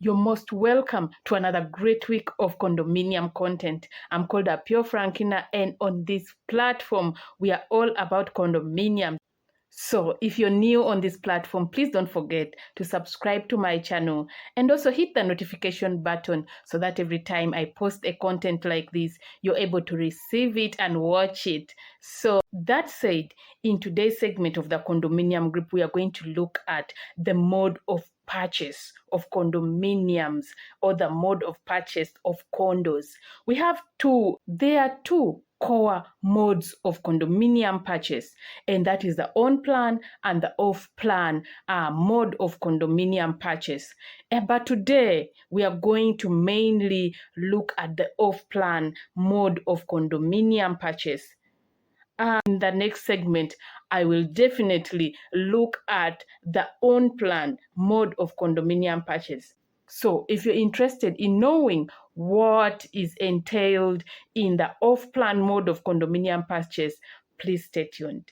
You're most welcome to another great week of condominium content. I'm called Apio Frankina, and on this platform, we are all about condominium. So if you're new on this platform, please don't forget to subscribe to my channel and also hit the notification button so that every time I post a content like this, you're able to receive it and watch it. So that said, in today's segment of the condominium group, we are going to look at the mode of purchase of condominiums or the mode of purchase of condos. There are two core modes of condominium purchase, and that is the on-plan and the off-plan mode of condominium purchase. But today we are going to mainly look at the off-plan mode of condominium purchase. In the next segment, I will definitely look at the on-plan mode of condominium purchase. So if you're interested in knowing what is entailed in the off-plan mode of condominium purchase, please stay tuned.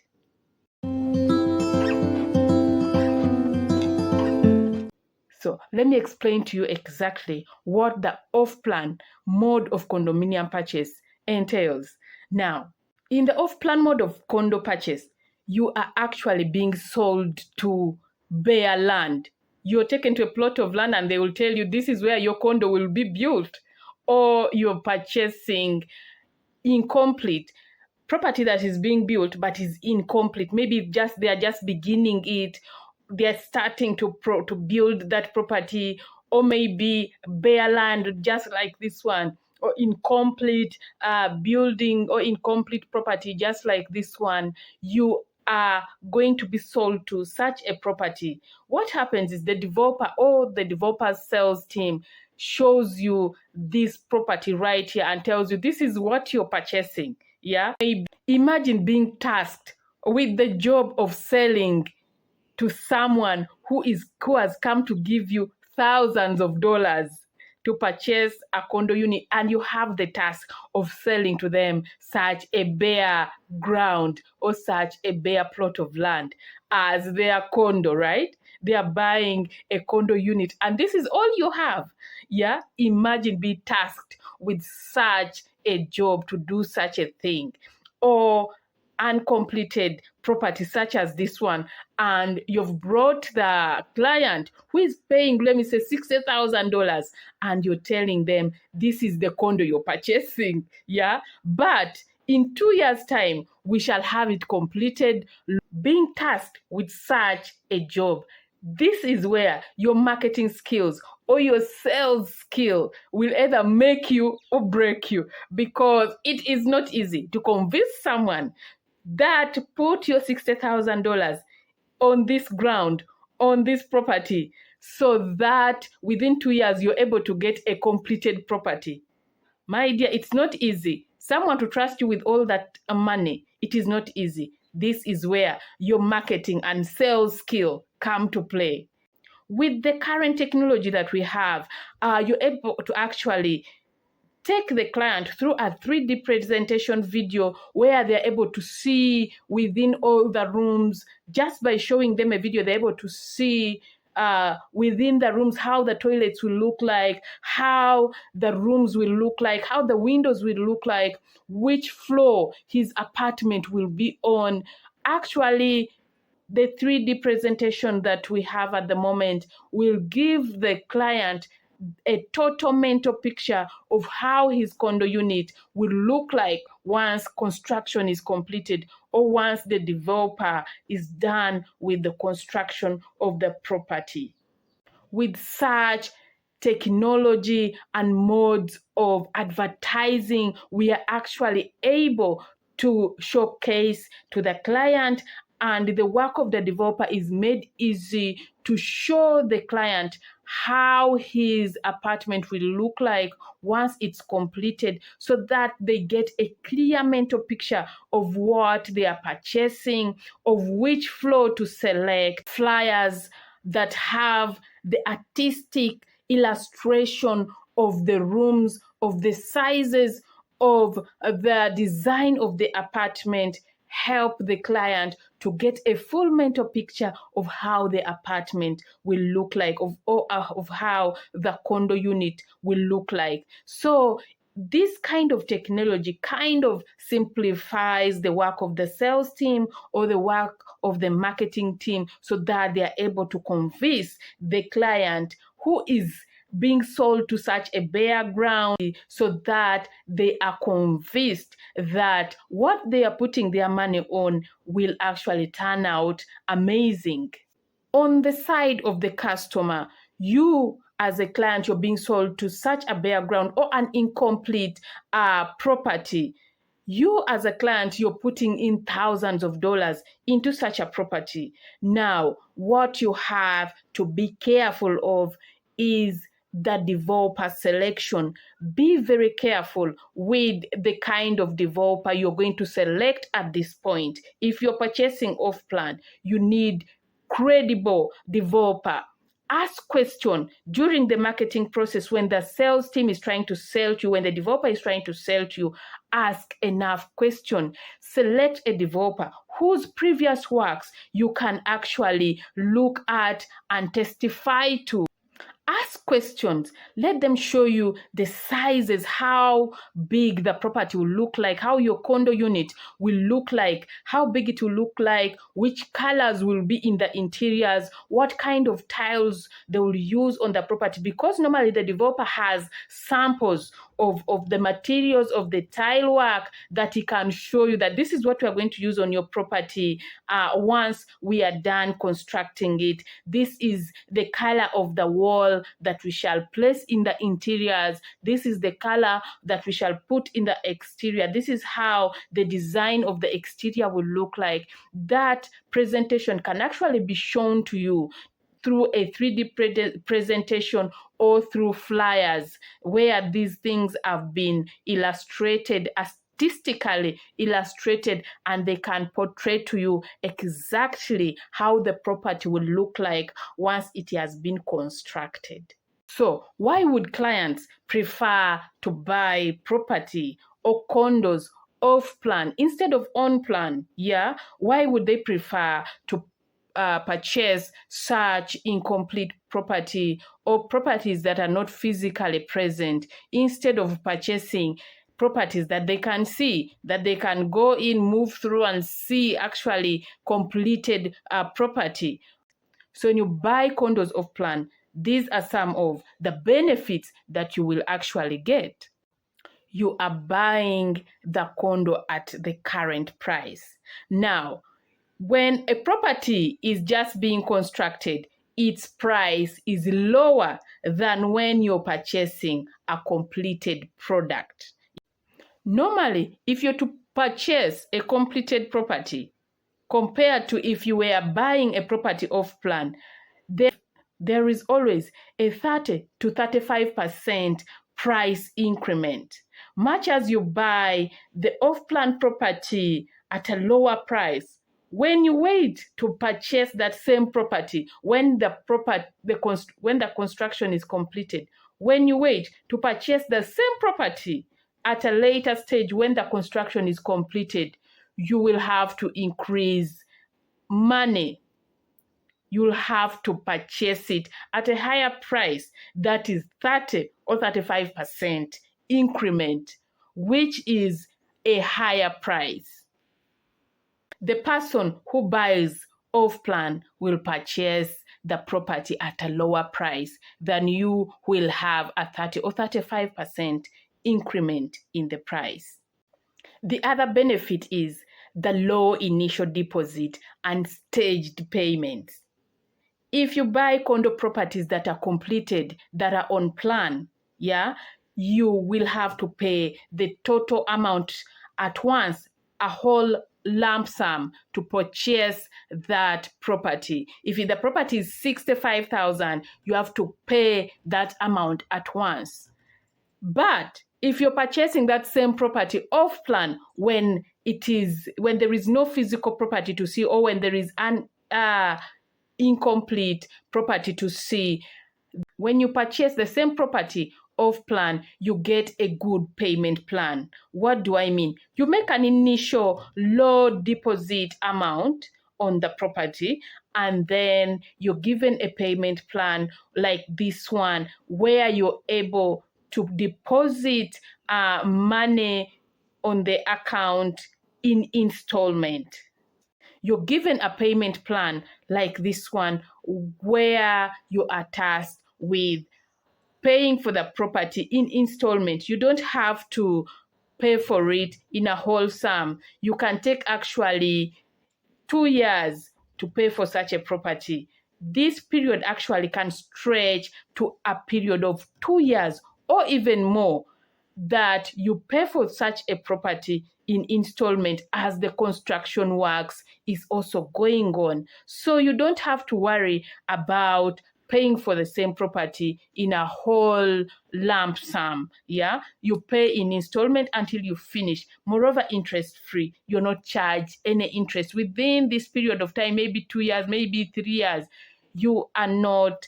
So let me explain to you exactly what the off-plan mode of condominium purchase entails. Now, in the off-plan mode of condo purchase, you are actually being sold to bare land. You're taken to a plot of land and they will tell you this is where your condo will be built, or you're purchasing incomplete property that is being built but is incomplete. Maybe they are just beginning it, they're starting to build that property, or maybe bare land just like this one, or incomplete building or incomplete property just like this one. You are going to be sold to such a property. What happens is the developer or the developer's sales team shows you this property right here and tells you this is what you're purchasing. Yeah, imagine being tasked with the job of selling to someone who has come to give you thousands of dollars to purchase a condo unit, and you have the task of selling to them such a bare ground or such a bare plot of land as their condo, right? They are buying a condo unit and this is all you have. Yeah, imagine being tasked with such a job to do such a thing. Or uncompleted property such as this one, and you've brought the client who is paying, let me say, $60,000, and you're telling them this is the condo you're purchasing. Yeah, but in 2 years' time, we shall have it completed. Being tasked with such a job, this is where your marketing skills or your sales skill will either make you or break you, because it is not easy to convince someone that put your $60,000 on this ground, on this property, so that within 2 years you're able to get a completed property. My dear, it's not easy. Someone to trust you with all that money, it is not easy. This is where your marketing and sales skill come to play. With the current technology that we have, you're able to actually take the client through a 3D presentation video where they're able to see within all the rooms. Just by showing them a video, they're able to see within the rooms how the toilets will look like, how the rooms will look like, how the windows will look like, which floor his apartment will be on. Actually, the 3D presentation that we have at the moment will give the client a total mental picture of how his condo unit will look like once construction is completed, or once the developer is done with the construction of the property. With such technology and modes of advertising, we are actually able to showcase to the client, and the work of the developer is made easy to show the client how his apartment will look like once it's completed, so that they get a clear mental picture of what they are purchasing, of which floor to select, flyers that have the artistic illustration of the rooms, of the sizes, of the design of the apartment, help the client to get a full mental picture of how the apartment will look like, of how the condo unit will look like. So this kind of technology kind of simplifies the work of the sales team or the work of the marketing team, so that they are able to convince the client who is being sold to such a bare ground, so that they are convinced that what they are putting their money on will actually turn out amazing. On the side of the customer, you as a client, you're being sold to such a bare ground or an incomplete property. You as a client, you're putting in thousands of dollars into such a property. Now, what you have to be careful of is the developer selection. Be very careful with the kind of developer you're going to select at this point. If you're purchasing off plan, you need credible developer. Ask question during the marketing process when the sales team is trying to sell to you, when the developer is trying to sell to you. Ask enough question. Select a developer whose previous works you can actually look at and testify to. Ask questions. Let them show you the sizes, how big the property will look like, how your condo unit will look like, how big it will look like, which colors will be in the interiors, what kind of tiles they will use on the property. Because normally the developer has samples of the materials of the tile work that he can show you that this is what we are going to use on your property once we are done constructing it. This is the color of the wall that we shall place in the interiors. This is the color that we shall put in the exterior. This is how the design of the exterior will look like. That presentation can actually be shown to you through a 3D presentation or through flyers, where these things have been illustrated, artistically illustrated, and they can portray to you exactly how the property will look like once it has been constructed. So why would clients prefer to buy property or condos off plan instead of on plan? Yeah, why would they prefer to purchase such incomplete property or properties that are not physically present, instead of purchasing properties that they can see, that they can go in, move through and see actually completed property? So when you buy condos off plan, these are some of the benefits that you will actually get. You are buying the condo at the current price. Now, when a property is just being constructed, its price is lower than when you're purchasing a completed product. Normally, if you're to purchase a completed property, compared to if you were buying a property off plan, there is always a 30 to 35% price increment. Much as you buy the off-plan property at a lower price, when you wait to purchase that same property, when the construction is completed, when you wait to purchase the same property at a later stage when the construction is completed, you will have to increase money. You'll have to purchase it at a higher price, that is 30 or 35% increment, which is a higher price. The person who buys off plan will purchase the property at a lower price than you will have a 30 or 35% increment in the price. The other benefit is the low initial deposit and staged payments. If you buy condo properties that are completed, that are on plan, you will have to pay the total amount at once, a whole lump sum to purchase that property. If the property is $65,000, you have to pay that amount at once. But if you're purchasing that same property off plan, when there is no physical property to see, or when there is an incomplete property to see, when you purchase the same property off plan, you get a good payment plan. What do I mean? You make an initial low deposit amount on the property, and then you're given a payment plan like this one, where you're able to deposit money on the account in installment. You're given a payment plan like this one, where you are tasked with paying for the property in installment. You don't have to pay for it in a whole sum. You can take actually 2 years to pay for such a property. This period actually can stretch to a period of 2 years or even more, that you pay for such a property in installment as the construction works is also going on. So you don't have to worry about paying for the same property in a whole lump sum. Yeah, you pay in installment until you finish. Moreover, interest free. You're not charged any interest within this period of time, maybe 2 years, maybe 3 years. You are not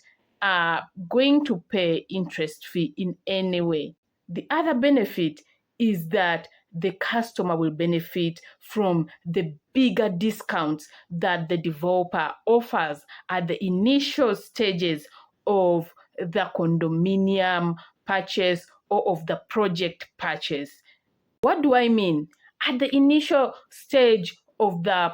going to pay interest fee in any way. The other benefit is that the customer will benefit from the bigger discounts that the developer offers at the initial stages of the condominium purchase or of the project purchase. What do I mean? At the initial stage of the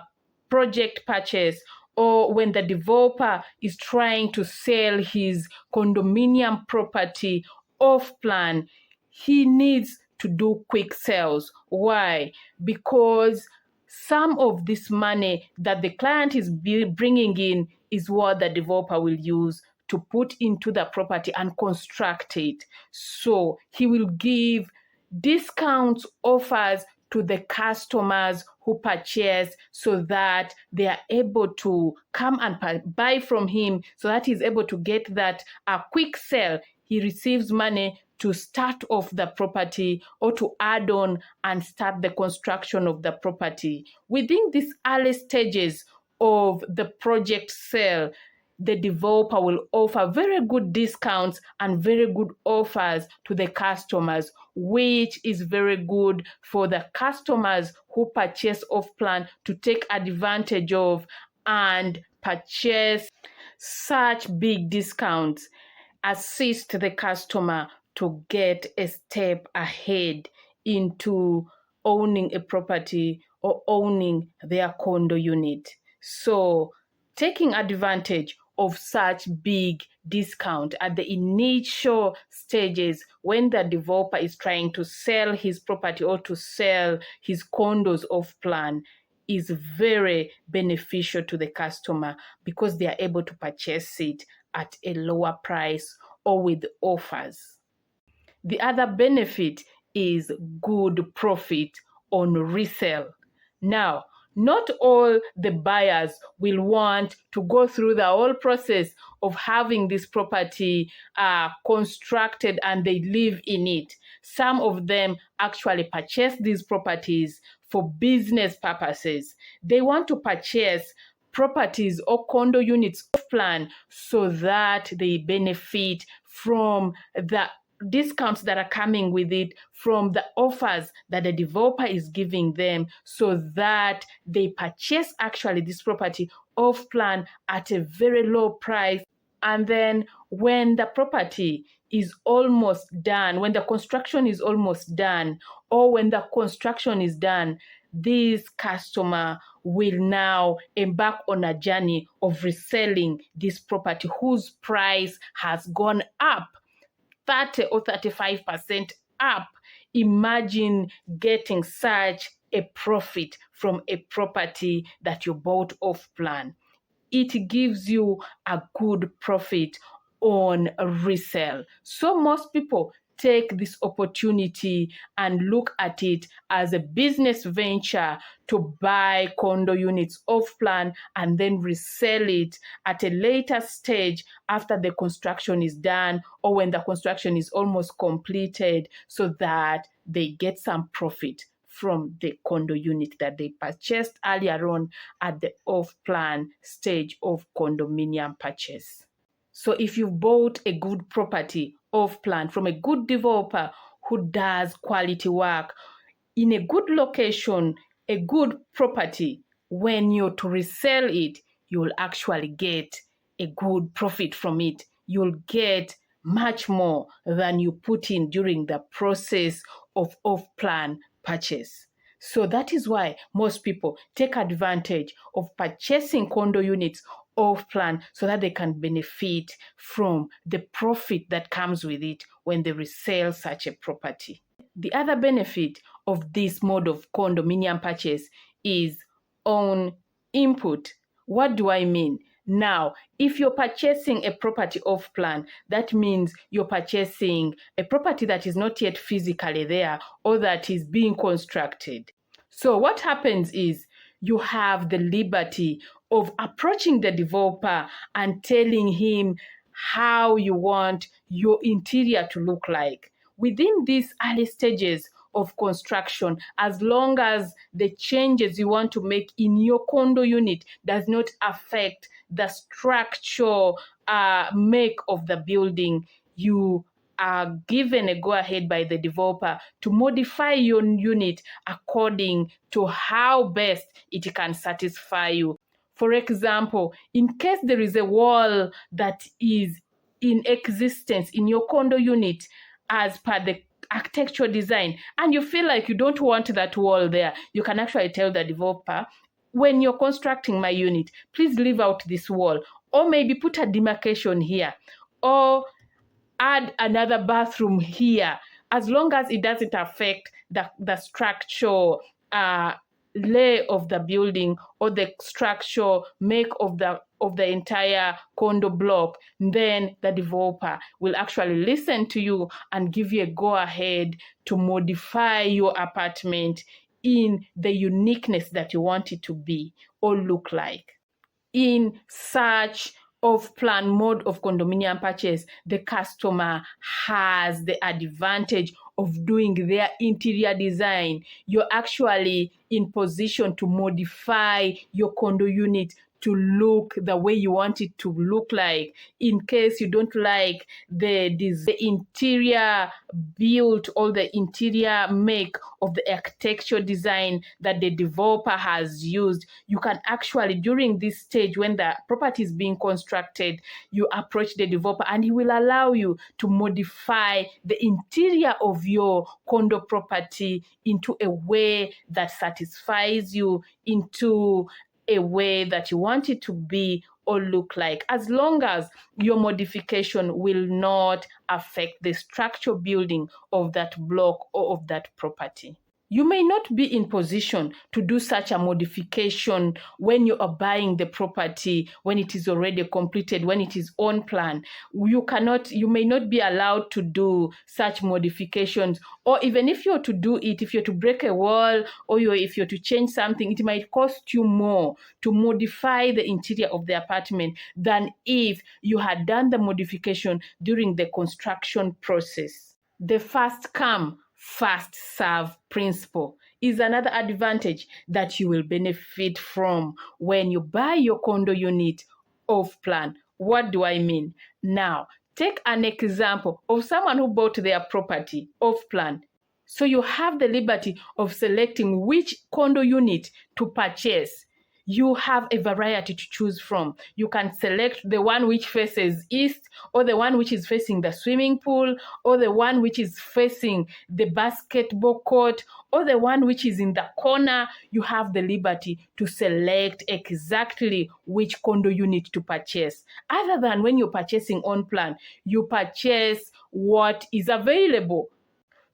project purchase, or when the developer is trying to sell his condominium property off plan, he needs to do quick sales. Why? Because some of this money that the client is bringing in is what the developer will use to put into the property and construct it. So he will give discounts, offers to the customers who purchase, so that they are able to come and buy from him, so that he's able to get that a quick sale. He receives money to start off the property or to add on and start the construction of the property. Within these early stages of the project sale, the developer will offer very good discounts and very good offers to the customers, which is very good for the customers who purchase off plan to take advantage of and purchase such big discounts. Assist the customer to get a step ahead into owning a property or owning their condo unit. So taking advantage of such big discount at the initial stages when the developer is trying to sell his property or to sell his condos off plan is very beneficial to the customer, because they are able to purchase it at a lower price or with offers. The other benefit is good profit on resale. Now, not all the buyers will want to go through the whole process of having this property constructed and they live in it. Some of them actually purchase these properties for business purposes. They want to purchase properties or condo units off plan so that they benefit from the discounts that are coming with it, from the offers that the developer is giving them, so that they purchase actually this property off plan at a very low price. And then when the property is almost done, when the construction is almost done, or when the construction is done, this customer will now embark on a journey of reselling this property whose price has gone up 30 or 35% up. Imagine getting such a profit from a property that you bought off plan. It gives you a good profit on resale. So most people take this opportunity and look at it as a business venture to buy condo units off plan and then resell it at a later stage after the construction is done or when the construction is almost completed, so that they get some profit from the condo unit that they purchased earlier on at the off-plan stage of condominium purchase. So if you bought a good property off plan from a good developer who does quality work in a good location, a good property, when you're to resell it, you'll actually get a good profit from it. You'll get much more than you put in during the process of off-plan purchase. So that is why most people take advantage of purchasing condo units off-plan so that they can benefit from the profit that comes with it when they resell such a property. The other benefit of this mode of condominium purchase is own input. What do I mean? Now, if you're purchasing a property off plan, that means you're purchasing a property that is not yet physically there or that is being constructed. So what happens is you have the liberty of approaching the developer and telling him how you want your interior to look like. Within these early stages of construction, as long as the changes you want to make in your condo unit does not affect the structural make of the building, you are given a go-ahead by the developer to modify your unit according to how best it can satisfy you. For example, in case there is a wall that is in existence in your condo unit as per the architectural design, and you feel like you don't want that wall there, you can actually tell the developer, when you're constructing my unit, please leave out this wall, or maybe put a demarcation here, or add another bathroom here, as long as it doesn't affect the structural lay of the building or the structural make of the entire condo block. Then the developer will actually listen to you and give you a go-ahead to modify your apartment in the uniqueness that you want it to be or look like. In such off-plan mode of condominium purchase, the customer has the advantage of doing their interior design. You're actually in position to modify your condo unit to look the way you want it to look like. In case you don't like the interior build or the interior make of the architectural design that the developer has used, you can actually, during this stage when the property is being constructed, you approach the developer and he will allow you to modify the interior of your condo property into a way that satisfies you, into a way that you want it to be or look like, as long as your modification will not affect the structural building of that block or of that property. You may not be in position to do such a modification when you are buying the property, when it is already completed, when it is on plan. You may not be allowed to do such modifications, or even if you're to do it, if you're to break a wall or if you're to change something, it might cost you more to modify the interior of the apartment than if you had done the modification during the construction process. The first come, first serve principle is another advantage that you will benefit from when you buy your condo unit off plan. What do I mean? Now, take an example of someone who bought their property off plan. So you have the liberty of selecting which condo unit to purchase. You have a variety to choose from. You can select the one which faces east, or the one which is facing the swimming pool, or the one which is facing the basketball court, or the one which is in the corner. You have the liberty to select exactly which condo unit to purchase. Other than when you're purchasing on plan, you purchase what is available.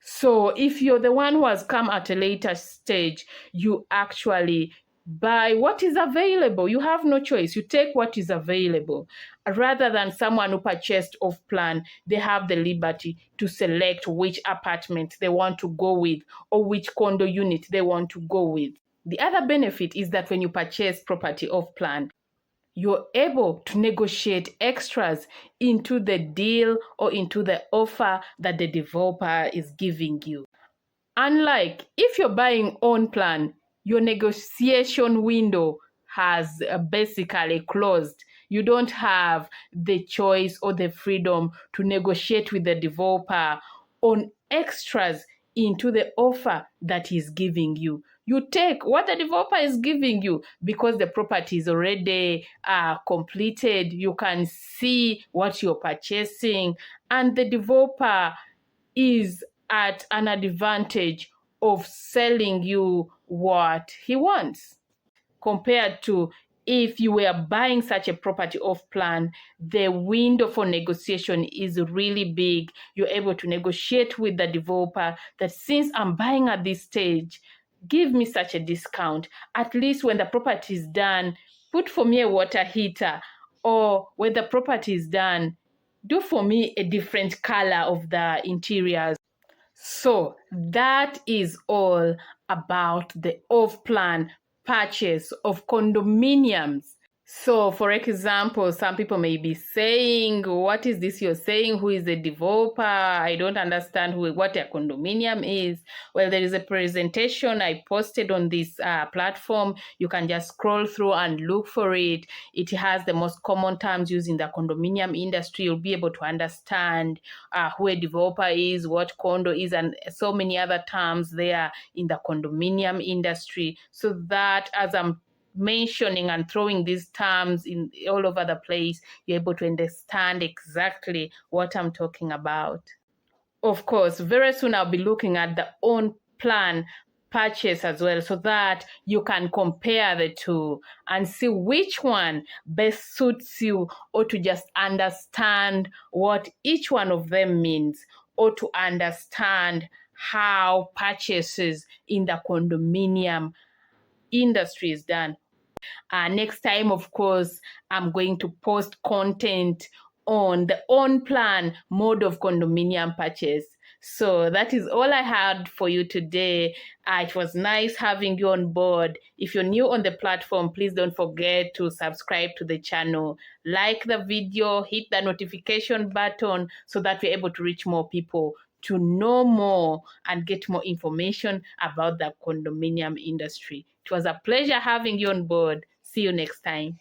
So if you're the one who has come at a later stage, you actually buy what is available. You have no choice. You take what is available. Rather than someone who purchased off plan, they have the liberty to select which apartment they want to go with or which condo unit they want to go with. The other benefit is that when you purchase property off plan, you're able to negotiate extras into the deal or into the offer that the developer is giving you. Unlike if you're buying on plan, your negotiation window has basically closed. you don't have the choice or the freedom to negotiate with the developer on extras into the offer that he's giving you. You take what the developer is giving you because the property is already completed. You can see what you're purchasing, and the developer is at an advantage of selling you what he wants, compared to if you were buying such a property off plan. The window for negotiation is really big. You're able to negotiate with the developer that, since I'm buying at this stage, give me such a discount. At least when the property is done, put for me a water heater, or when the property is done, do for me a different color of the interiors. So that is all about the off-plan purchase of condominiums. So, for example, some people may be saying, what is this you're saying? Who is the developer? I don't understand what a condominium is. Well, there is a presentation I posted on this platform. You can just scroll through and look for it. It has the most common terms used in the condominium industry. You'll be able to understand who a developer is, what condo is, and so many other terms there in the condominium industry. So that, as I'm mentioning and throwing these terms in all over the place, you're able to understand exactly what I'm talking about. Of course, very soon I'll be looking at the own plan purchase as well, so that you can compare the two and see which one best suits you, or to just understand what each one of them means, or to understand how purchases in the condominium industry is done. Next time, of course, I'm going to post content on the on-plan mode of condominium purchase. So that is all I had for you today. It was nice having you on board. If you're new on the platform, please don't forget to subscribe to the channel, like the video, hit the notification button so that we're able to reach more people to know more and get more information about the condominium industry. It was a pleasure having you on board. See you next time.